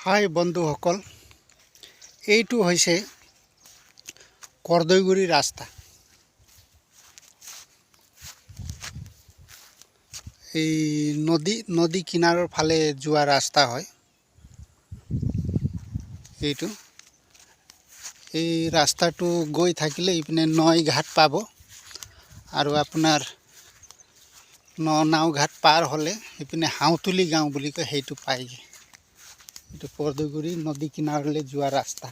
হাই বন্ধুসকল, এইটো হৈছে কৰ্দৈগুৰি ৰাস্তা। এই নদী কিনাৰৰ ফালে যোৱা ৰাস্তা হয় এইটো। এই ৰাস্তাটো গৈ থাকিলে ইপিনে নৈ ঘাট পাব আৰু আপোনাৰ নাও ঘাট পাৰ হ'লে ইপিনে হাউতুলি গাঁও বুলি কয়, সেইটো পায়গে। এইটো কৰ্দৈগুৰি নদী কিনাৰলৈ যোৱা ৰাস্তা,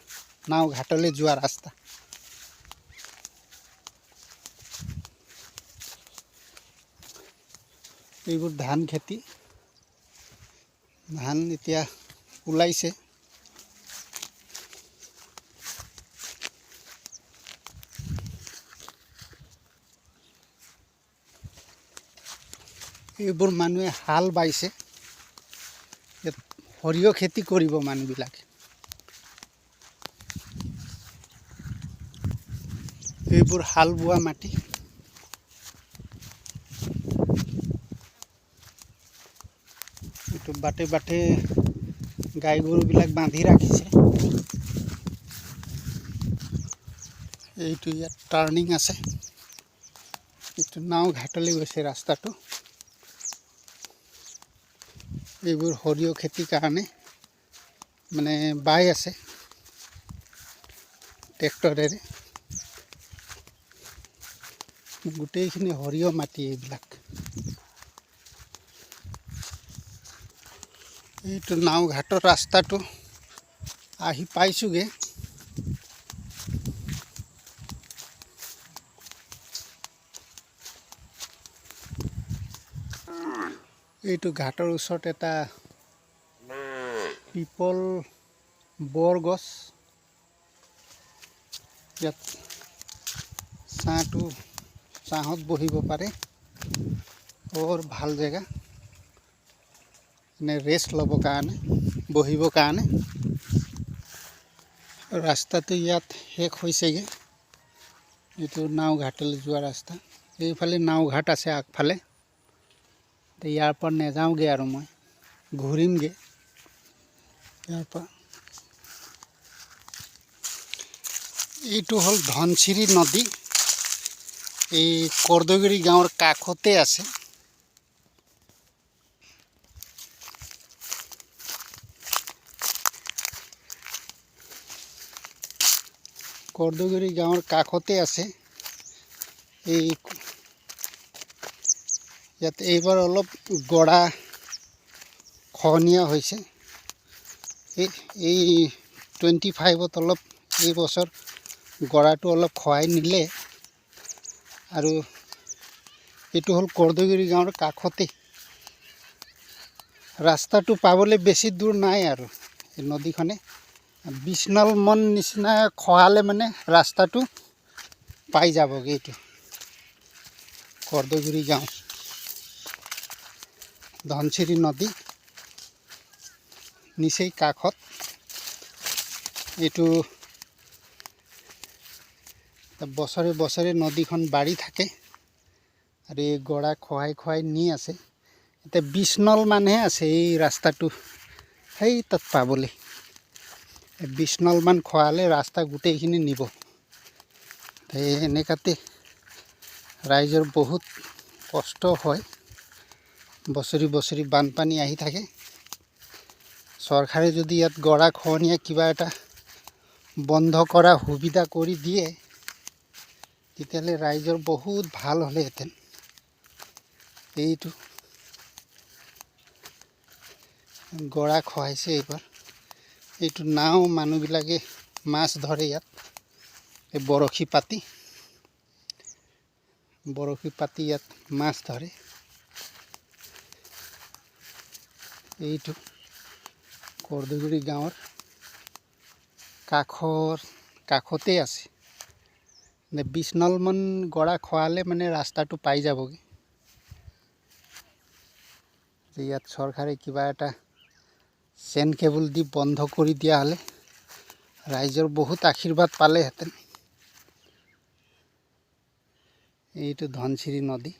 নাও ঘাটলৈ যোৱা ৰাস্তা। এইবোৰ ধান খেতি, ধান এতিয়া ওলাইছে। এইবোৰ মানুহে হাল বাইছে, সৰিয়হ খেতি কৰিব মানুহবিলাকে। এইবোৰ হাল বোৱা মাটি। এইটো বাটে বাটে গাই গৰুবিলাক বান্ধি ৰাখিছে। এইটো ইয়াত টাৰ্ণিং আছে। এইটো নাও ঘাটলৈ গৈছে ৰাস্তাটো। এইবোৰ সৰিয়হ খেতিৰ কাৰণে মানে বাই আছে ট্ৰেক্টৰেৰে। গোটেইখিনি সৰিয়হ মাটি এইবিলাক। এইটো নাও ঘাটৰ ৰাস্তাটো আহি পাইছোগে। এইটো ঘাটৰ ওচৰত এটা পিপল বৰগছ, ইয়াত ছাঁত বহিব পাৰে। বৰ ভাল জেগা, মানে ৰেষ্ট ল'বৰ কাৰণে, বহিবৰ কাৰণে। ৰাস্তাটো ইয়াত শেষ হৈছেগৈ। এইটো নাও ঘাটলৈ যোৱা ৰাস্তা। এইফালে নাও ঘাট আছে আগফালে। ইয়াৰ পৰা নাযাওঁগৈ আৰু মই ঘূৰিমগৈ ইয়াৰ পৰা। এইটো হ'ল ধনশিৰি নদী, এই কৰ্দৈগুৰি গাঁৱৰ কাষতে আছে। কৰ্দৈগুৰি গাঁৱৰ কাষতে আছে। ইয়াত এইবাৰ অলপ গৰা খহনীয়া হৈছে। এই 25ত অলপ এই বছৰ গৰাটো অলপ খহাই নিলে। আৰু এইটো হ'ল কৰ্দৈগুৰি গাঁৱৰ কাষতে। ৰাস্তাটো পাবলৈ বেছি দূৰ নাই আৰু এই নদীখনে 20 নল মন নিচিনা খহালে মানে ৰাস্তাটো পাই যাবগৈ। এইটো কৰ্দৈগুৰি গাঁও, ধনশিৰি নদী নিচেই কাষত। এইটো বছৰে বছৰে নদীখন বাঢ়ি থাকে আৰু এই গৰা খহাই নি আছে। এতিয়া 20 নল মানহে আছে এই ৰাস্তাটো সেই তাত পাবলৈ। 20 নল মান খহালে ৰাস্তা গোটেইখিনি নিব। এই এনেকাতে ৰাইজৰ বহুত কষ্ট হয়। বছৰি বানপানী আহি থাকে। চৰকাৰে যদি ইয়াত গৰা খহনীয়া কিবা এটা বন্ধ কৰা সুবিধা কৰি দিয়ে, তেতিয়াহ'লে ৰাইজৰ বহুত ভাল হ'লেহেঁতেন। এইটো গৰা খহাইছে এইবাৰ। এইটো নাও, মানুহবিলাকে মাছ ধৰে ইয়াত। এই বৰশী পাতি ইয়াত মাছ ধৰে। এইটো কৰ্দৈগুৰি গাঁৱৰ কাষতে আছে। 20 নল মান গৰা খহালে মানে ৰাস্তাটো পাই যাবগৈ। ইয়াত চৰকাৰে কিবা এটা চেন কেবল দি বন্ধ কৰি দিয়া হ'লে ৰাইজৰ বহুত আশীৰ্বাদ পালেহেঁতেন। এইটো ধনশিৰি নদী,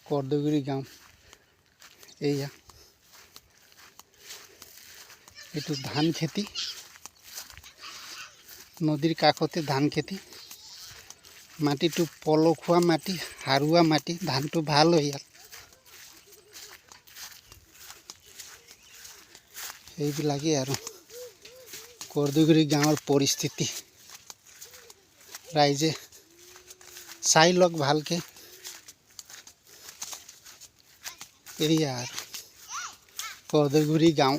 কৰ্দৈগুৰি গাঁও। এইটো ধান খেতি নদীৰ কাষতে ধান খেতি মাটিটো পলসুৱা মাটি হাৰুৱা মাটি ধানটো ভাল হয় ইয়াত এইবিলাকেই আৰু কৰ্দৈগুৰি গাঁৱৰ পৰিস্থিতি ৰাইজে চাই লওক ভালকে এয়া আৰু কৰ্দৈগুৰি গাঁও